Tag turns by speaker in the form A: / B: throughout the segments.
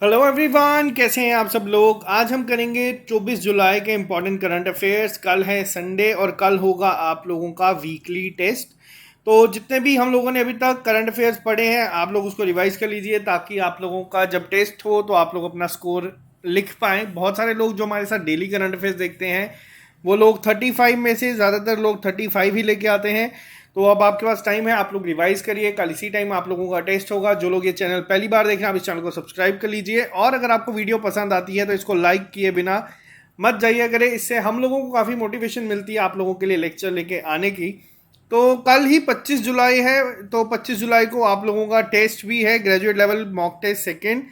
A: Hello everyone, कैसे हैं आप सब लोग। आज हम करेंगे 24 जुलाई के इम्पोर्टेंट करंट अफेयर्स। कल है संडे और कल होगा आप लोगों का वीकली टेस्ट। तो जितने भी हम लोगों ने अभी तक करंट अफेयर्स पढ़े हैं आप लोग उसको रिवाइज कर लीजिए, ताकि आप लोगों का जब टेस्ट हो तो आप लोग अपना स्कोर लिख पाएँ। बहुत सारे लोग जो हमारे साथ डेली करंट अफेयर्स देखते हैं वो लोग 35 में से ज़्यादातर लोग 35 ही लेके आते हैं। तो अब आपके पास टाइम है, आप लोग रिवाइज करिए। कल इसी टाइम आप लोगों का टेस्ट होगा। जो लोग ये चैनल पहली बार देख रहे हैं आप इस चैनल को सब्सक्राइब कर लीजिए, और अगर आपको वीडियो पसंद आती है तो इसको लाइक किए बिना मत जाइए करें। इससे हम लोगों को काफ़ी मोटिवेशन मिलती है आप लोगों के लिए लेक्चर लेके आने की। तो कल ही 25 जुलाई है, तो 25 जुलाई को आप लोगों का टेस्ट भी है, graduate level mock test second.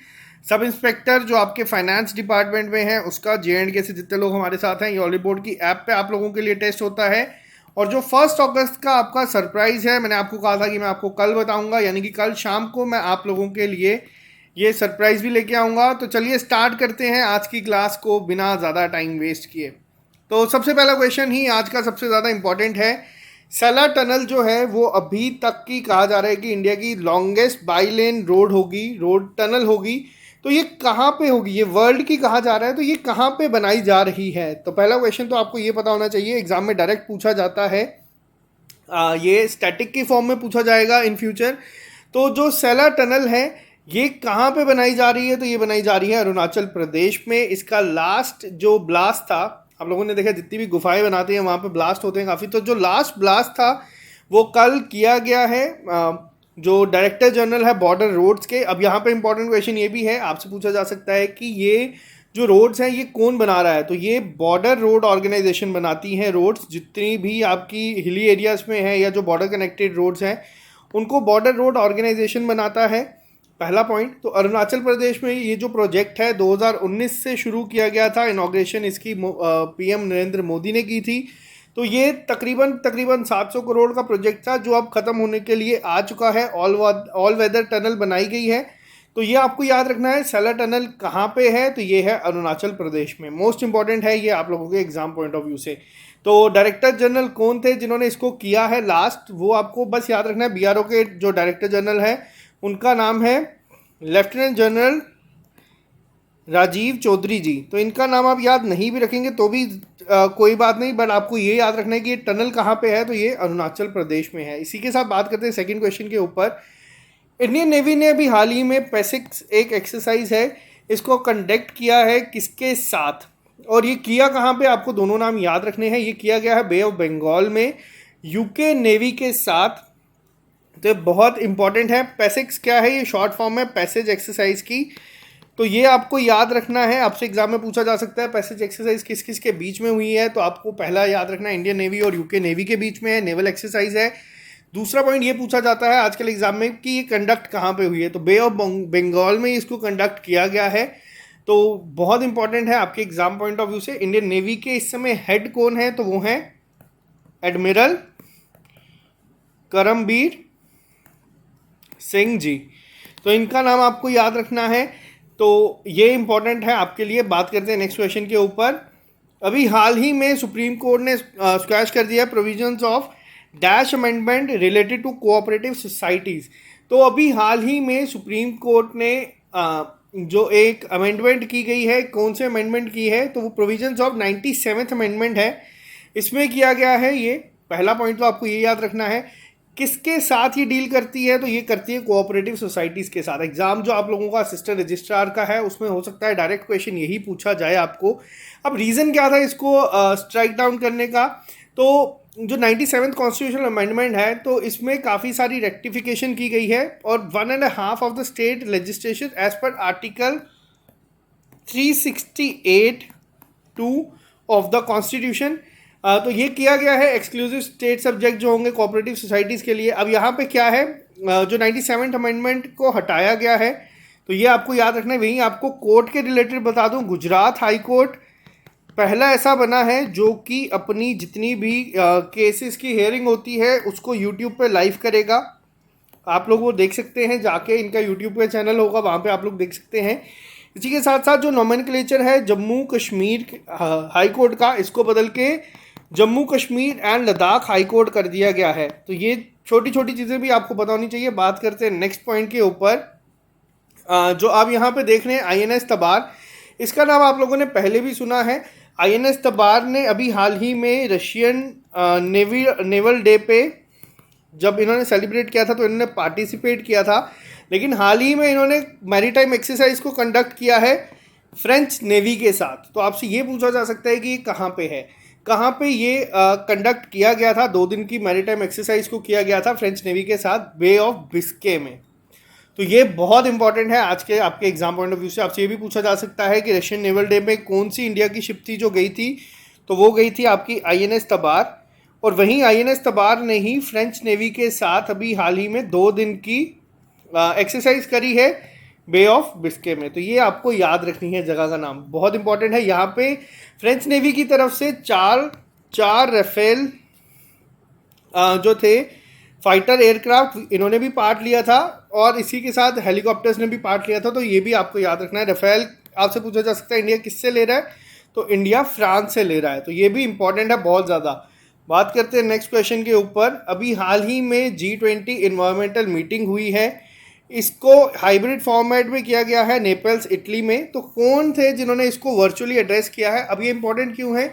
A: Sub inspector जो आपके फाइनेंस डिपार्टमेंट में है उसका JNK से जितने लोग हमारे साथ हैं, ये बोर्ड की ऐप पे आप लोगों के लिए टेस्ट होता है। और जो 1 अगस्त का आपका सरप्राइज है, मैंने आपको कहा था कि मैं आपको कल बताऊंगा, यानी कि कल शाम को मैं आप लोगों के लिए ये सरप्राइज भी लेके आऊँगा। तो चलिए स्टार्ट करते हैं आज की क्लास को बिना ज़्यादा टाइम वेस्ट किए। तो सबसे पहला क्वेश्चन ही आज का सबसे ज़्यादा इंपॉर्टेंट है। सैला टनल जो है वो अभी तक की कहा जा रहा है कि इंडिया की लॉन्गेस्ट बाई लेन रोड होगी, रोड टनल होगी। तो ये कहाँ पे होगी, ये वर्ल्ड की कहा जा रहा है, तो ये कहाँ पे बनाई जा रही है। तो पहला क्वेश्चन तो आपको ये पता होना चाहिए, एग्जाम में डायरेक्ट पूछा जाता है। ये स्टैटिक की फॉर्म में पूछा जाएगा इन फ्यूचर। तो जो सैला टनल है ये कहाँ पे बनाई जा रही है, तो ये बनाई जा रही है अरुणाचल प्रदेश में। इसका लास्ट जो ब्लास्ट था, आप लोगों ने देखा जितनी भी गुफाएं बनाते हैं वहाँ पे ब्लास्ट होते हैं काफ़ी, तो जो लास्ट ब्लास्ट था वो कल किया गया है। जो डायरेक्टर जनरल है बॉर्डर रोड्स के। अब यहाँ पे इंपॉर्टेंट क्वेश्चन ये भी है, आपसे पूछा जा सकता है कि ये जो रोड्स हैं ये कौन बना रहा है। तो ये बॉर्डर रोड ऑर्गेनाइजेशन बनाती है रोड्स, जितनी भी आपकी हिली एरियाज में है या जो बॉर्डर कनेक्टेड रोड्स हैं उनको बॉर्डर रोड ऑर्गेनाइजेशन बनाता है। पहला पॉइंट। तो अरुणाचल प्रदेश में ये जो प्रोजेक्ट है 2019 से शुरू किया गया था, इनॉग्रेशन इसकी PM नरेंद्र मोदी ने की थी। तो ये तकरीबन तकरीबन 700 करोड़ का प्रोजेक्ट था जो अब खत्म होने के लिए आ चुका है। ऑल वेदर टनल बनाई गई है। तो ये आपको याद रखना है। सैला टनल कहाँ पे है, तो ये है अरुणाचल प्रदेश में। मोस्ट इंपॉर्टेंट है ये आप लोगों के एग्जाम पॉइंट ऑफ व्यू से। तो डायरेक्टर जनरल कौन थे जिन्होंने इसको किया है लास्ट, वो आपको बस याद रखना है। BRO के जो डायरेक्टर जनरल है उनका नाम है लेफ्टिनेंट जनरल राजीव चौधरी जी। तो इनका नाम आप याद नहीं भी रखेंगे तो भी कोई बात नहीं, बट आपको ये याद रखना है कि ये टनल कहाँ पे है, तो ये अरुणाचल प्रदेश में है। इसी के साथ बात करते हैं सेकंड क्वेश्चन के ऊपर। इंडियन नेवी ने अभी हाल ही में पैसिक्स एक एक्सरसाइज है, इसको कंडक्ट किया है किसके साथ, और ये किया कहाँ पे, आपको दोनों नाम याद रखने हैं। ये किया गया है बे ऑफ बंगाल में UK नेवी के साथ। तो बहुत इंपॉर्टेंट है। पैसिक्स क्या है, ये शॉर्ट फॉर्म है पैसेज एक्सरसाइज की। तो ये आपको याद रखना है, आपसे एग्जाम में पूछा जा सकता है पैसेज एक्सरसाइज किस किस के बीच में हुई है। तो आपको पहला याद रखना है इंडियन नेवी और UK नेवी के बीच में है, नेवल एक्सरसाइज है। दूसरा पॉइंट ये पूछा जाता है आजकल एग्जाम में कि ये कंडक्ट कहाँ पे हुई है, तो बे ऑफ बंगाल में इसको कंडक्ट किया गया है। तो बहुत इंपॉर्टेंट है आपके एग्जाम पॉइंट ऑफ व्यू से। इंडियन नेवी के इस समय हेड कौन है, तो वो है एडमिरल करमबीर सिंह जी। तो इनका नाम आपको याद रखना है। तो ये इंपॉर्टेंट है आपके लिए। बात करते हैं नेक्स्ट क्वेश्चन के ऊपर। अभी हाल ही में सुप्रीम कोर्ट ने स्क्वैश कर दिया provisions of dash amendment related to cooperative societies. तो अभी हाल ही में सुप्रीम कोर्ट ने जो एक अमेंडमेंट की गई है, कौन से अमेंडमेंट की है, तो वो प्रोविजंस ऑफ 97th अमेंडमेंट है, इसमें किया गया है। ये पहला पॉइंट तो आपको ये याद रखना है। किसके साथ ये डील करती है, तो ये करती है कोऑपरेटिव सोसाइटीज़ के साथ। एग्जाम जो आप लोगों का असिस्टेंट रजिस्ट्रार का है उसमें हो सकता है डायरेक्ट क्वेश्चन यही पूछा जाए आपको। अब रीज़न क्या था इसको स्ट्राइक डाउन करने का, तो जो 97th कॉन्स्टिट्यूशनल अमेंडमेंट है तो इसमें काफ़ी सारी रेक्टिफिकेशन की गई है, और 1.5 of the state legislation as per article 368(2) of the constitution. तो ये किया गया है एक्सक्लूसिव स्टेट सब्जेक्ट जो होंगे कोऑपरेटिव सोसाइटीज़ के लिए। अब यहाँ पे क्या है, जो 97th अमेंडमेंट को हटाया गया है, तो ये आपको याद रखना है। वहीं आपको कोर्ट के रिलेटेड बता दूँ, गुजरात हाई कोर्ट पहला ऐसा बना है जो कि अपनी जितनी भी केसेस की हेयरिंग होती है उसको यूट्यूब पे लाइव करेगा। आप लोग वो देख सकते हैं जाके, इनका यूट्यूब पे चैनल होगा, वहाँ पे आप लोग देख सकते हैं। इसी के साथ साथ जो नॉमेनक्लेचर है जम्मू कश्मीर हाई कोर्ट का, इसको बदल के Jammu Kashmir and Ladakh high court कर दिया गया है। तो ये छोटी छोटी चीज़ें भी आपको पता होनी चाहिए। बात करते हैं नेक्स्ट पॉइंट के ऊपर। जो आप यहाँ पे देख रहे हैं आईएनएस तबार, इसका नाम आप लोगों ने पहले भी सुना है। आईएनएस तबार ने अभी हाल ही में रशियन नेवल डे पे जब इन्होंने सेलिब्रेट किया था तो इन्होंने पार्टिसिपेट किया था, लेकिन हाल ही में इन्होंने मैरीटाइम एक्सरसाइज को कंडक्ट किया है फ्रेंच नेवी के साथ। तो आपसे ये पूछा जा सकता है कि ये कहाँ पे है, कहाँ पे ये कंडक्ट किया गया था। 2 दिन की मैरीटाइम एक्सरसाइज को किया गया था फ्रेंच नेवी के साथ बे ऑफ बिस्के में। तो ये बहुत इंपॉर्टेंट है आज के आपके एग्जाम पॉइंट ऑफ व्यू से। आपसे ये भी पूछा जा सकता है कि रशियन नेवल डे में कौन सी इंडिया की शिप थी जो गई थी, तो वो गई थी आपकी आईएनएस तबार। और वहीं आईएनएस तबार ने ही फ्रेंच नेवी के साथ अभी हाल ही में 2 दिन की एक्सरसाइज करी है बे ऑफ बिस्के में। तो ये आपको याद रखनी है, जगह का नाम बहुत इंपॉर्टेंट है। यहाँ पे फ्रेंच नेवी की तरफ से चार राफेल जो थे फाइटर एयरक्राफ्ट, इन्होंने भी पार्ट लिया था, और इसी के साथ हेलीकॉप्टर्स ने भी पार्ट लिया था। तो ये भी आपको याद रखना है। राफेल आपसे पूछा जा सकता है इंडिया किससे ले रहा है, तो इंडिया फ्रांस से ले रहा है। तो ये भी इंपॉर्टेंट है बहुत ज़्यादा। बात करते हैं नेक्स्ट क्वेश्चन के ऊपर। अभी हाल ही में G20 इन्वायरमेंटल मीटिंग हुई है, इसको हाइब्रिड फॉर्मेट में किया गया है नेपल्स इटली में। तो कौन थे जिन्होंने इसको वर्चुअली एड्रेस किया है? अब ये इंपॉर्टेंट क्यों है,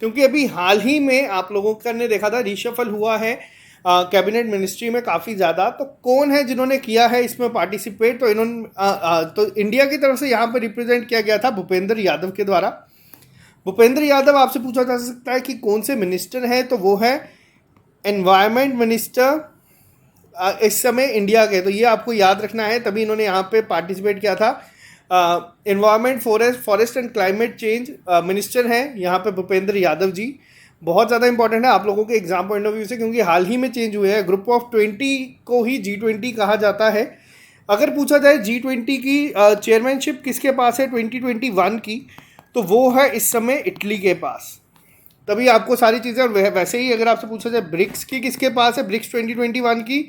A: क्योंकि अभी हाल ही में आप लोगों का ने देखा था रिशफल हुआ है कैबिनेट मिनिस्ट्री में काफ़ी ज़्यादा। तो कौन है जिन्होंने किया है इसमें पार्टिसिपेट, तो इन्होंने तो इंडिया की तरफ से यहाँ पर रिप्रेजेंट किया गया था भूपेंद्र यादव के द्वारा। भूपेंद्र यादव आपसे पूछा जा सकता है कि कौन से मिनिस्टर हैं, तो वो है एनवायरनमेंट मिनिस्टर इस समय इंडिया के। तो ये आपको याद रखना है, तभी इन्होंने यहाँ पे पार्टिसिपेट किया था। Environment forest and climate change minister हैं यहाँ पे भूपेंद्र यादव जी। बहुत ज़्यादा इंपॉर्टेंट है आप लोगों के एग्जाम पॉइंट ऑफ व्यू से, क्योंकि हाल ही में चेंज हुए हैं। ग्रुप ऑफ 20 को ही G20 कहा जाता है। अगर पूछा जाए G20 की चेयरमैनशिप किसके पास है 2021 की, तो वो है इस समय इटली के पास। तभी आपको सारी चीज़ें, और वैसे ही अगर आपसे पूछा जाए ब्रिक्स की किसके पास है, ब्रिक्स 2021 की,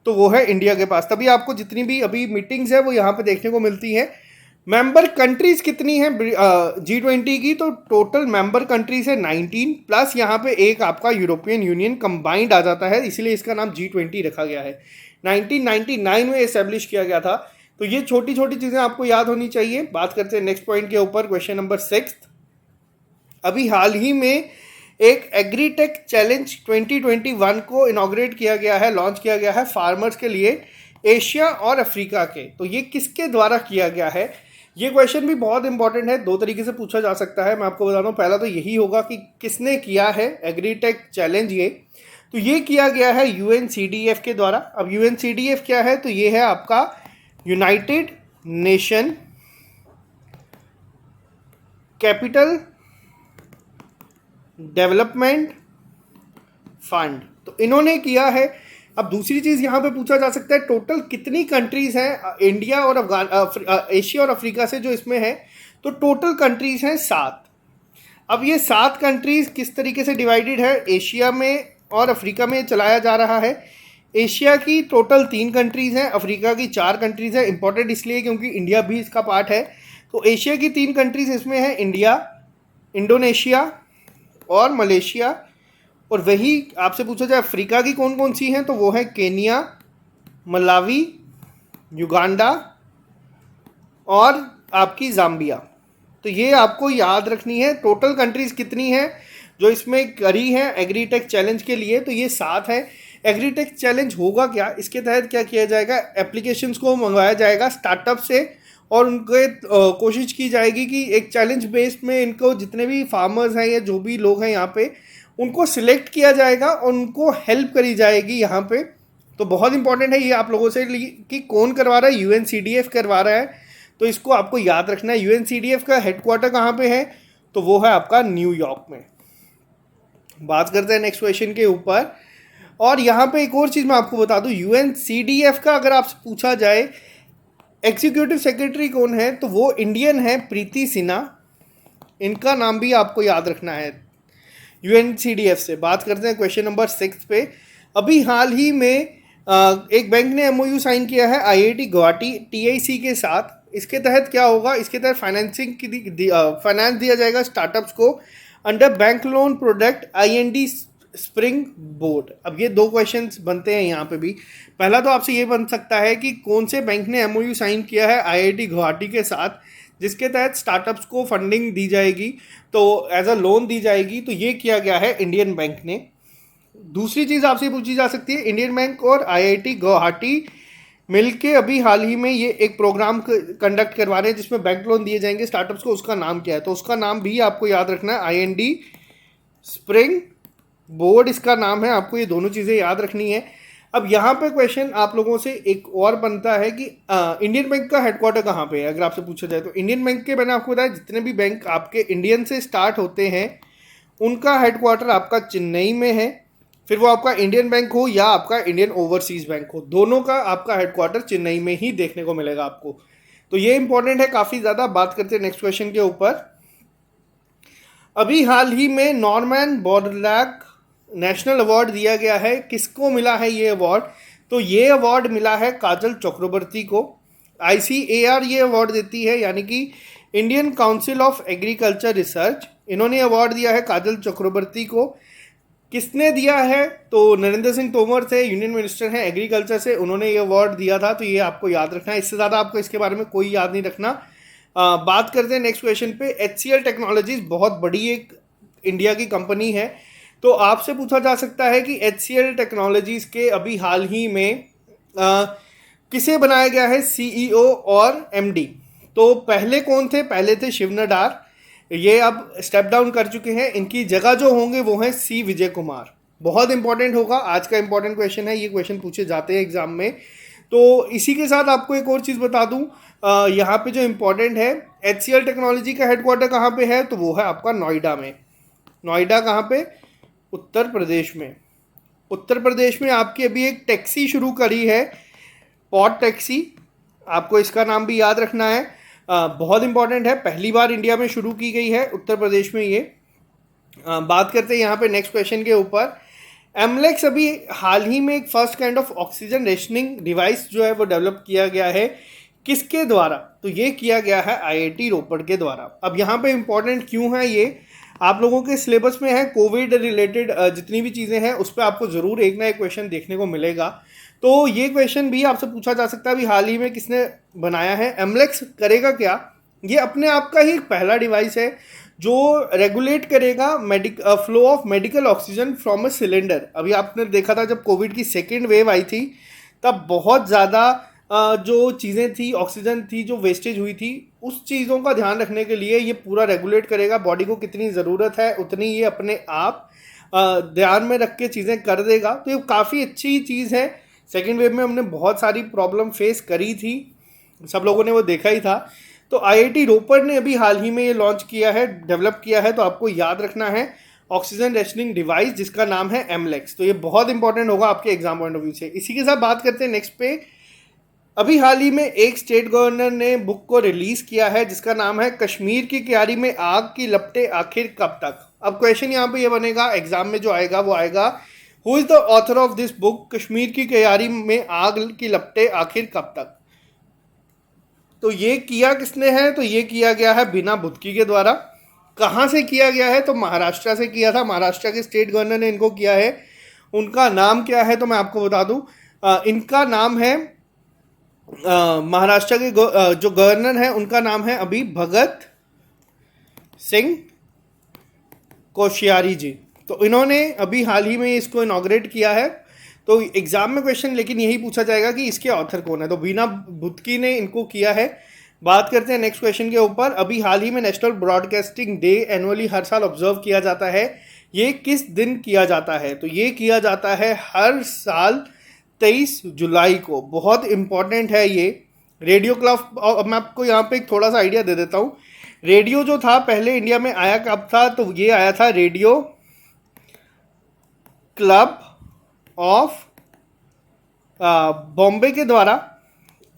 A: तो वो है इंडिया के पास। तभी आपको जितनी भी अभी मीटिंग्स है वो यहाँ पे देखने को मिलती हैं। मेंबर कंट्रीज कितनी है G20 की, तो टोटल मेंबर कंट्रीज है 19 प्लस यहाँ पे एक आपका यूरोपियन यूनियन कंबाइंड आ जाता है, इसीलिए इसका नाम G20 रखा गया है। 1999 में एस्टेब्लिश किया गया था। तो ये छोटी छोटी चीज़ें आपको याद होनी चाहिए। बात करते हैं नेक्स्ट पॉइंट के ऊपर, क्वेश्चन नंबर 6। अभी हाल ही में एक एग्रीटेक चैलेंज 2021 को इनॉग्रेट किया गया है, लॉन्च किया गया है फार्मर्स के लिए एशिया और अफ्रीका के। तो ये किसके द्वारा किया गया है, ये क्वेश्चन भी बहुत इंपॉर्टेंट है। 2 तरीके से पूछा जा सकता है, मैं आपको बता दूं। पहला तो यही होगा कि किसने किया है एग्रीटेक चैलेंज ये, तो ये किया गया है UNCDF के द्वारा। अब UNCDF क्या है, तो ये है आपका United nation capital development fund, तो इन्होंने किया है। अब दूसरी चीज़ यहाँ पे पूछा जा सकता है टोटल कितनी कंट्रीज़ हैं इंडिया और एशिया और अफ्रीका से जो इसमें है, तो टोटल कंट्रीज़ हैं 7। अब ये 7 कंट्रीज़ किस तरीके से डिवाइडेड है, एशिया में और अफ्रीका में चलाया जा रहा है। एशिया की टोटल 3 कंट्रीज़ हैं, अफ्रीका की 4 कंट्रीज़ हैं। इंपॉर्टेंट इसलिए क्योंकि इंडिया भी इसका पार्ट है। तो एशिया की 3 कंट्रीज़ इसमें है, इंडिया, इंडोनेशिया और मलेशिया। और वही आपसे पूछा जाए अफ्रीका की कौन कौन सी हैं, तो वो है केनिया, मलावी, युगांडा और आपकी जाम्बिया। तो ये आपको याद रखनी है। टोटल कंट्रीज़ कितनी हैं जो इसमें करी हैं एग्रीटेक चैलेंज के लिए, तो ये 7 है। एग्रीटेक चैलेंज होगा क्या, इसके तहत क्या किया जाएगा, एप्लीकेशंस को मंगवाया जाएगा स्टार्टअप से, और उनके कोशिश की जाएगी कि एक चैलेंज बेस्ड में इनको जितने भी फार्मर्स हैं या जो भी लोग हैं यहाँ पे, उनको सिलेक्ट किया जाएगा और उनको हेल्प करी जाएगी यहाँ पे। तो बहुत इंपॉर्टेंट है ये आप लोगों से कि कौन करवा रहा है, UNCDF करवा रहा है। तो इसको आपको याद रखना है। UNCDF का हेडक्वार्टर कहाँ पे है, तो वो है आपका न्यूयॉर्क में। बात करते हैं नेक्स्ट क्वेश्चन के ऊपर। और यहाँ पे एक और चीज़ मैं आपको बता दूँ, UNCDF का अगर आपसे पूछा जाए एग्जीक्यूटिव सेक्रेटरी कौन है, तो वो इंडियन है, प्रीति सिन्हा। इनका नाम भी आपको याद रखना है UNCDF से। बात करते हैं क्वेश्चन नंबर 6 पे। अभी हाल ही में एक बैंक ने MOU साइन किया है IIT गुवाहाटी TIC के साथ। इसके तहत क्या होगा, इसके तहत फाइनेंसिंग की फाइनेंस दिया जाएगा स्टार्टअप्स को under bank loan product IND spring board. अब ये दो क्वेश्चंस बनते हैं यहाँ पे भी। पहला तो आपसे ये बन सकता है कि कौन से बैंक ने एमओयू साइन किया है आईआईटी गुवाहाटी के साथ, जिसके तहत स्टार्टअप्स को फंडिंग दी जाएगी, तो एज अ लोन दी जाएगी। तो ये किया गया है इंडियन बैंक ने। दूसरी चीज़ आपसे पूछी जा सकती है, इंडियन बैंक और आईआईटी गुवाहाटी मिलके अभी हाल ही में ये एक प्रोग्राम कंडक्ट करवा रहे हैं जिसमें बैंक लोन दिए जाएंगे स्टार्टअप्स को। उसका नाम क्या है? तो उसका नाम भी आपको याद रखना है, आईएनडी स्प्रिंग बोर्ड इसका नाम है। आपको ये दोनों चीज़ें याद रखनी है। अब यहाँ पे क्वेश्चन आप लोगों से एक और बनता है कि इंडियन बैंक का हेडक्वार्टर कहाँ पे है, अगर आपसे पूछा जाए तो। इंडियन बैंक के, मैंने आपको बताया, जितने भी बैंक आपके इंडियन से स्टार्ट होते हैं उनका हेडक्वार्टर आपका चेन्नई में है। फिर वो आपका इंडियन बैंक हो या आपका इंडियन ओवरसीज बैंक हो, दोनों का आपका हेडक्वार्टर चेन्नई में ही देखने को मिलेगा आपको। तो ये इंपॉर्टेंट है काफ़ी ज़्यादा। बात करते हैं नेक्स्ट क्वेश्चन के ऊपर। अभी हाल ही में नॉर्मन बोरलैग नेशनल अवार्ड दिया गया है। किसको मिला है ये अवार्ड? तो ये अवार्ड मिला है काजल चक्रवर्ती को। आईसीएआर ये अवार्ड देती है, यानी कि Indian council of agriculture research, इन्होंने अवार्ड दिया है काजल चक्रवर्ती को। किसने दिया है? तो नरेंद्र सिंह तोमर थे, यूनियन मिनिस्टर हैं एग्रीकल्चर से, उन्होंने ये अवार्ड दिया था। तो ये आपको याद रखना है, इससे ज़्यादा आपको इसके बारे में कोई याद नहीं रखना। बात करते हैं नेक्स्ट क्वेश्चन पे। HCL टेक्नोलॉजीज बहुत बड़ी एक इंडिया की कंपनी है। तो आपसे पूछा जा सकता है कि HCL टेक्नोलॉजीज के अभी हाल ही में किसे बनाया गया है CEO और MD? तो पहले कौन थे? पहले थे शिव नडार, ये अब स्टेप डाउन कर चुके हैं। इनकी जगह जो होंगे वो हैं C विजय कुमार। बहुत इंपॉर्टेंट होगा, आज का इंपॉर्टेंट क्वेश्चन है, ये क्वेश्चन पूछे जाते हैं एग्जाम में। तो इसी के साथ आपको एक और चीज़ बता दूं, यहाँ पे जो इम्पोर्टेंट है, HCL टेक्नोलॉजी का हेडक्वार्टर कहाँ पे है? तो वो है आपका नोएडा में। नोएडा कहाँ पे? उत्तर प्रदेश में। उत्तर प्रदेश में आपकी अभी एक टैक्सी शुरू करी है, पॉट टैक्सी, आपको इसका नाम भी याद रखना है। बहुत इंपॉर्टेंट है, पहली बार इंडिया में शुरू की गई है उत्तर प्रदेश में ये। बात करते हैं यहाँ पे नेक्स्ट क्वेश्चन के ऊपर। एमलेक्स अभी हाल ही में एक first kind of oxygen rationing device जो है वो डेवलप किया गया है। किसके द्वारा? तो ये किया गया है आईआईटी रोपड़ के द्वारा। अब यहाँ पे इम्पोर्टेंट क्यों है ये? आप लोगों के सिलेबस में है, कोविड रिलेटेड जितनी भी चीज़ें हैं उस पर आपको ज़रूर एक ना एक क्वेश्चन देखने को मिलेगा। तो ये क्वेश्चन भी आपसे पूछा जा सकता है, अभी हाल ही में किसने बनाया है? एमलेक्स करेगा क्या? ये अपने आप का ही एक पहला डिवाइस है जो रेगुलेट करेगा flow of medical oxygen from a cylinder. अभी आपने देखा था जब कोविड की सेकेंड वेव आई थी, तब बहुत ज़्यादा जो चीज़ें थी, ऑक्सीजन थी जो वेस्टेज हुई थी, उस चीज़ों का ध्यान रखने के लिए ये पूरा रेगुलेट करेगा। बॉडी को कितनी ज़रूरत है उतनी ये अपने आप ध्यान में रख के चीज़ें कर देगा। तो ये काफ़ी अच्छी चीज़ है। सेकेंड वेव में हमने बहुत सारी प्रॉब्लम फेस करी थी, सब लोगों ने वो देखा ही था। तो आईआईटी रोपड़ ने अभी हाल ही में ये लॉन्च किया है, डेवलप किया है। तो आपको याद रखना है ऑक्सीजन रेशनिंग डिवाइस जिसका नाम है एमलेक्स। तो ये बहुत इंपॉर्टेंट होगा आपके एग्जाम पॉइंट ऑफ व्यू से। इसी के साथ बात करते हैं नेक्स्ट पे। अभी हाल ही में एक स्टेट गवर्नर ने बुक को रिलीज किया है जिसका नाम है कश्मीर की क्यारी में आग की लपटें आखिर कब तक। अब क्वेश्चन यहाँ पे ये बनेगा, एग्जाम में जो आएगा वो आएगा, who is the author of this book Kashmir की क्यारी में आग की लपटें आखिर कब तक। तो ये किया किसने है? तो ये किया गया है बीना बुदकी के द्वारा। कहाँ से किया गया है? तो महाराष्ट्र से किया था, महाराष्ट्र के स्टेट गवर्नर ने इनको किया है। उनका नाम क्या है? तो मैं आपको बता दूं, इनका नाम है, महाराष्ट्र के जो गवर्नर हैं उनका नाम है अभी भगत सिंह कोश्यारी जी। तो इन्होंने अभी हाल ही में इसको इनॉग्रेट किया है। तो एग्जाम में क्वेश्चन लेकिन यही पूछा जाएगा कि इसके ऑथर कौन है। तो बीना बुदकी ने इनको किया है। बात करते हैं नेक्स्ट क्वेश्चन के ऊपर। अभी हाल ही में नेशनल ब्रॉडकास्टिंग डे एनुअली हर साल ऑब्जर्व किया जाता है, ये किस दिन किया जाता है? तो ये किया जाता है हर साल 23 जुलाई को। बहुत इंपॉर्टेंट है ये। रेडियो क्लब, मैं आपको यहाँ पे एक थोड़ा सा आइडिया दे देता हूँ। रेडियो जो था पहले इंडिया में आया कब था? तो ये आया था रेडियो क्लब ऑफ बॉम्बे के द्वारा।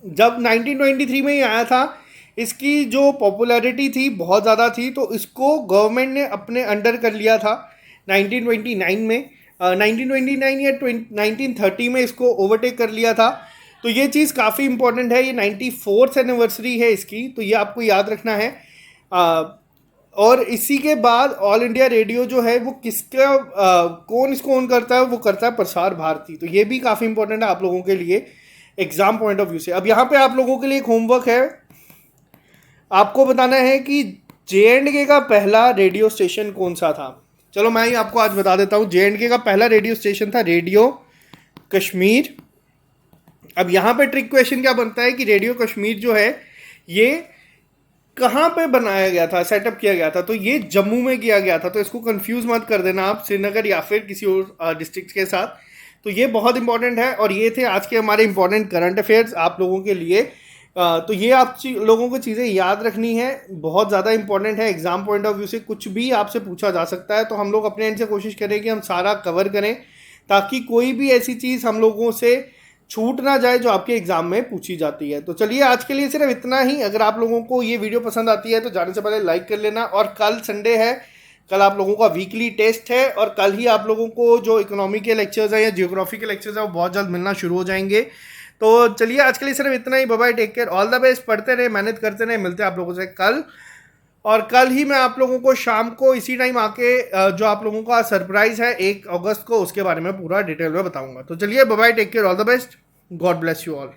A: जब 1923 में ये आया था, इसकी जो पॉपुलैरिटी थी बहुत ज़्यादा थी, तो इसको गवर्नमेंट ने अपने अंडर कर लिया था 1929 में। 1929 या 1930 में इसको ओवरटेक कर लिया था। तो ये चीज़ काफ़ी इंपॉर्टेंट है। ये 94th एनिवर्सरी है इसकी, तो ये आपको याद रखना है। और इसी के बाद ऑल इंडिया रेडियो जो है वो किसका कौन इसको ऑन करता है, वो करता है प्रसार भारती। तो ये भी काफ़ी इंपॉर्टेंट है आप लोगों के लिए एग्जाम पॉइंट ऑफ व्यू से। अब यहाँ पे आप लोगों के लिए एक होमवर्क है, आपको बताना है कि JNK का पहला रेडियो स्टेशन कौन सा था। चलो मैं ही आपको आज बता देता हूँ। JNK का पहला रेडियो स्टेशन था रेडियो कश्मीर। अब यहाँ पे ट्रिक क्वेश्चन क्या बनता है कि रेडियो कश्मीर जो है ये कहाँ पे बनाया गया था, सेटअप किया गया था, तो ये जम्मू में किया गया था। तो इसको कंफ्यूज मत कर देना आप श्रीनगर या फिर किसी और डिस्ट्रिक्ट के साथ। तो ये बहुत इंपॉर्टेंट है। और ये थे आज के हमारे इंपॉर्टेंट करंट अफेयर्स आप लोगों के लिए। तो ये आप लोगों को चीज़ें याद रखनी है, बहुत ज़्यादा इंपॉर्टेंट है। एग्जाम पॉइंट ऑफ व्यू से कुछ भी आपसे पूछा जा सकता है, तो हम लोग अपने एंड से कोशिश करें कि हम सारा कवर करें ताकि कोई भी ऐसी चीज़ हम लोगों से छूट ना जाए जो आपके एग्जाम में पूछी जाती है। तो चलिए आज के लिए सिर्फ इतना ही। अगर आप लोगों को ये वीडियो पसंद आती है तो जाने से पहले लाइक कर लेना। और कल संडे है, कल आप लोगों का वीकली टेस्ट है और कल ही आप लोगों को जो इकोनॉमी के लेक्चर्स हैं या जियोग्राफी के लेक्चर्स हैं वो बहुत जल्द मिलना शुरू हो जाएंगे। तो चलिए आज के लिए सिर्फ इतना ही। Bye bye, take care, all the best. पढ़ते रहे, मेहनत करते रहे। मिलते हैं आप लोगों से कल। और कल ही मैं आप लोगों को शाम को इसी टाइम आके जो आप लोगों का सरप्राइज है 1 अगस्त को, उसके बारे में पूरा डिटेल में बताऊंगा। तो चलिए bye bye, take care, all the best, God bless you all.